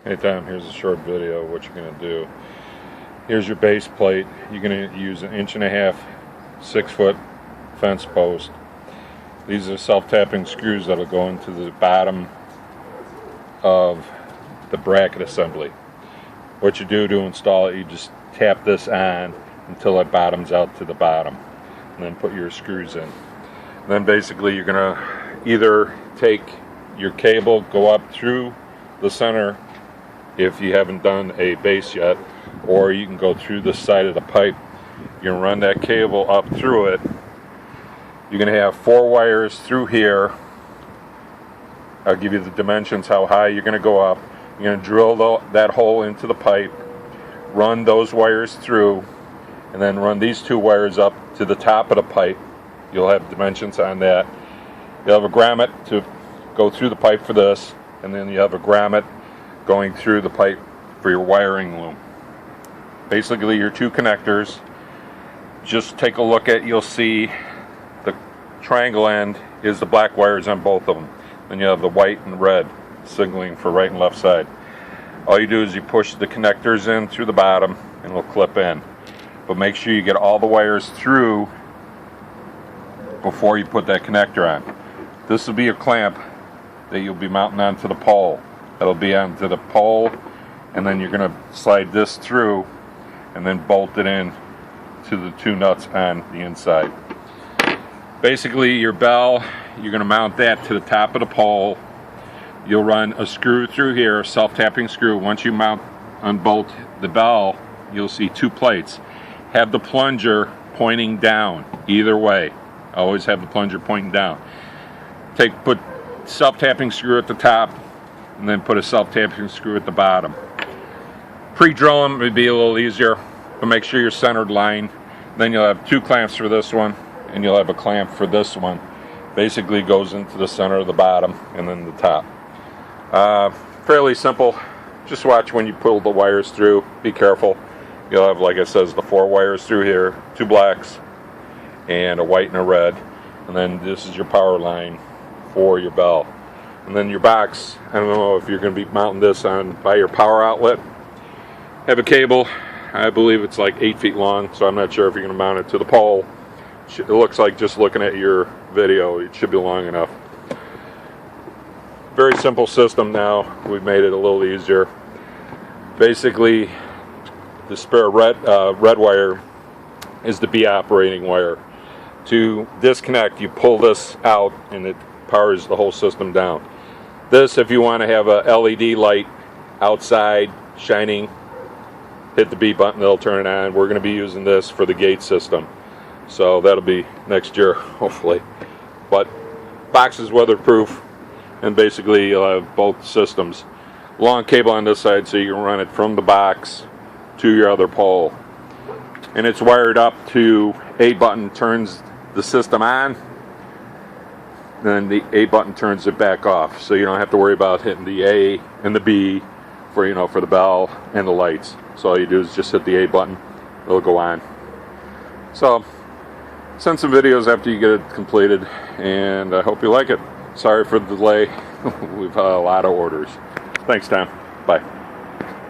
Hey Tom, here's a short video of what you're going to do. Here's your base plate. You're going to use 1.5 inch 6-foot fence post. These are self-tapping screws that will go into the bottom of the bracket assembly. What you do to install it, you just tap this on until it bottoms out to the bottom, and then put your screws in. And then basically you're going to either take your cable, go up through the center if you haven't done a base yet, or you can go through the side of the pipe. You're going to run that cable up through it. You're going to have 4 wires through here. I'll give you the dimensions, how high you're going to go up. You're going to drill that hole into the pipe, run those wires through, and then run these 2 wires up to the top of the pipe. You'll have dimensions on that. You'll have a grommet to go through the pipe for this, and then you have a grommet going through the pipe for your wiring loom. Basically your 2 connectors. Just take a look at, you'll see the triangle end is the black wires on both of them. Then you have the white and red signaling for right and left side. All you do is you push the connectors in through the bottom and it'll clip in. But make sure you get all the wires through before you put that connector on. This will be your clamp that you'll be mounting onto the pole. It'll be onto the pole, and then you're going to slide this through and then bolt it in to the 2 nuts on the inside. Basically your bell, you're going to mount that to the top of the pole. You'll run a screw through here, a self-tapping screw. Once you unbolt the bell, you'll see 2 plates. Have the plunger pointing down either way. Always have the plunger pointing down. Put self-tapping screw at the top, and then put a self-tapping screw at the bottom. Pre-drill them would be a little easier, but make sure you're centered line. Then you'll have 2 clamps for this one, and you'll have a clamp for this one. Basically goes into the center of the bottom and then the top. Fairly simple. Just watch when you pull the wires through. Be careful. You'll have, like it says, the 4 wires through here, 2 blacks, and a white and a red. And then this is your power line for your bell. And then your box, I don't know if you're going to be mounting this on by your power outlet. Have a cable, I believe it's like 8 feet long, so I'm not sure if you're going to mount it to the pole. It looks like, just looking at your video, it should be long enough. Very simple system now. We've made it a little easier. Basically, the spare red wire is the B operating wire. To disconnect, you pull this out and it powers the whole system down. This, if you want to have a LED light outside shining, hit the B button, it'll turn it on. We're going to be using this for the gate system, so that'll be next year hopefully. But box is weatherproof, and basically you'll have both systems. Long cable on this side so you can run it from the box to your other pole, and it's wired up to A button turns the system on, then the A button turns it back off, so you don't have to worry about hitting the A and the B for for the bell and the lights. So all you do is just hit the A button, it'll go on. So send some videos after you get it completed, and I hope you like it. Sorry for the delay. We've had a lot of orders. Thanks, Tom. Bye.